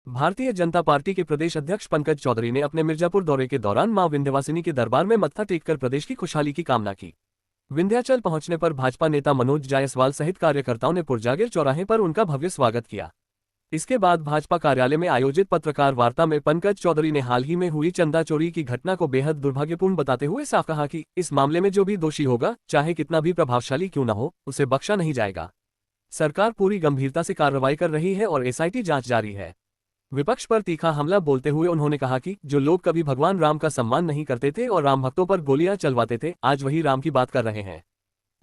Bharatiya Janata party के प्रदेश अध्यक्ष पंकज चौधरी ने अपने मिर्जापुर दौरे के दौरान मां विंध्यवासिनी के दरबार में मत्था टेककर प्रदेश की खुशहाली की कामना की। विंध्याचल पहुंचने पर भाजपा नेता मनोज जायसवाल सहित कार्यकर्ताओं ने पुरजागिर चौराहे पर उनका भव्य स्वागत किया। इसके बाद भाजपा कार्यालय में आयोजित पत्रकार वार्ता में पंकज चौधरी ने हाल ही में हुई चंदा चोरी की घटना को बेहद दुर्भाग्यपूर्ण बताते हुए साफ कहा कि इस मामले में जो भी दोषी होगा, चाहे कितना भी प्रभावशाली क्यों न हो, उसे बख्शा नहीं जाएगा। सरकार पूरी गंभीरता से कार्रवाई कर रही है और एसआईटी जांच जारी है। विपक्ष पर तीखा हमला बोलते हुए उन्होंने कहा कि जो लोग कभी भगवान राम का सम्मान नहीं करते थे और राम भक्तों पर गोलियां चलवाते थे, आज वही राम की बात कर रहे हैं।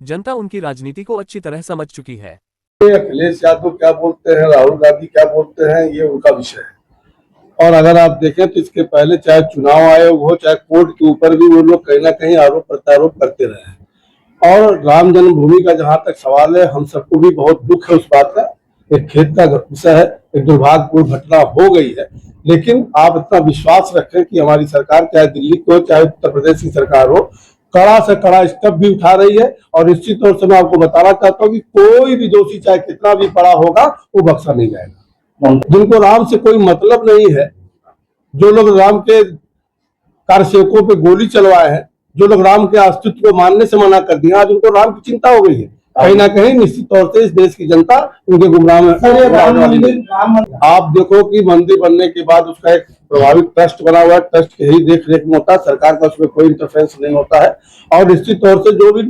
जनता उनकी राजनीति को अच्छी तरह समझ चुकी है। अखिलेश यादव क्या बोलते हैं, राहुल गांधी क्या बोलते हैं, ये उनका विषय है। और अगर आप देखें तो इसके पहले चाहे चुनाव आयोग हो, चाहे कोर्ट के ऊपर भी वो लोग कहीं ना कहीं आरोप प्रत्यारोप करते रहे हैं। और राम जन्मभूमि का जहां तक सवाल है, हम सबको भी बहुत दुख है उस बात का। एक खेत का विषय है, एक दुर्भाग्यपूर्ण घटना हो गई है, लेकिन आप इतना विश्वास रखें कि हमारी सरकार, चाहे दिल्ली की हो चाहे उत्तर प्रदेश की सरकार हो, कड़ा से कड़ा स्टेप भी उठा रही है। और निश्चित तौर से मैं आपको बताना चाहता हूँ कि कोई भी दोषी चाहे कितना भी बड़ा होगा, वो बख्शा नहीं जाएगा। जिनको राम से कोई मतलब नहीं है, जो लोग राम के कार्यसेवकों पे गोली चलवाए हैं, जो लोग राम के अस्तित्व को मानने से मना कर दिया, आज उनको राम की चिंता हो गई है। कहीं ना कहीं निश्चित तौर से इस देश की जनता उनके गुमराह में। आप देखो कि मंदिर बनने के बाद उसका एक प्रभावित ट्रस्ट बना हुआ है, ट्रस्ट के ही देख रेख में होता है, सरकार का उसमें कोई इंटरफेरेंस नहीं होता है। और निश्चित तौर से जो भी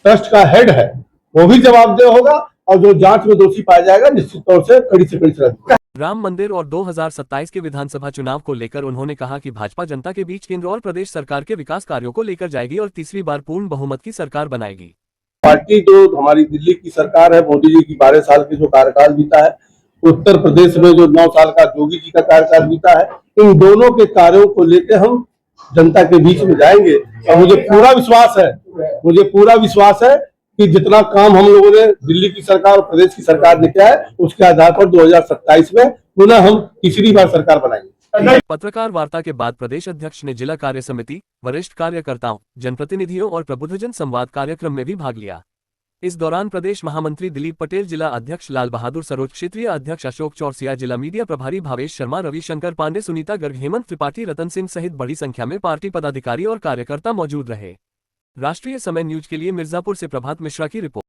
ट्रस्ट का हेड है वो भी जवाबदेह होगा, और जो जांच में दोषी पाया जाएगा निश्चित तौर से कड़ी से कड़ी सजा। राम मंदिर और 2027 के विधानसभा चुनाव को लेकर उन्होंने कहा कि भाजपा जनता के बीच केंद्र और प्रदेश सरकार के विकास कार्यों को लेकर जाएगी और तीसरी बार पूर्ण बहुमत की सरकार बनाएगी। पार्टी जो हमारी दिल्ली की सरकार है, मोदी जी की 12 साल की जो कार्यकाल बीता है, उत्तर प्रदेश में जो 9 साल का योगी जी का कार्यकाल बीता है, इन दोनों के कार्यों को लेकर हम जनता के बीच में जाएंगे। और मुझे पूरा विश्वास है कि जितना काम हम लोगों ने दिल्ली की सरकार और प्रदेश की सरकार ने किया है, उसके आधार पर 2027 में पुनः हम तीसरी बार सरकार बनाएंगे। पत्रकार वार्ता के बाद प्रदेश अध्यक्ष ने जिला कार्य समिति, वरिष्ठ कार्यकर्ताओं, जनप्रतिनिधियों और प्रबुद्धजन संवाद कार्यक्रम में भी भाग लिया। इस दौरान प्रदेश महामंत्री दिलीप पटेल, जिला अध्यक्ष लाल बहादुर सरोज, क्षेत्रीय अध्यक्ष अशोक चौरसिया, जिला मीडिया प्रभारी भावेश शर्मा, रविशंकर पांडे, सुनीता गर्ग, हेमंत त्रिपाठी, रतन सिंह सहित बड़ी संख्या में पार्टी पदाधिकारी और कार्यकर्ता मौजूद रहे। राष्ट्रीय समय न्यूज के लिए मिर्जापुर से प्रभात मिश्रा की रिपोर्ट।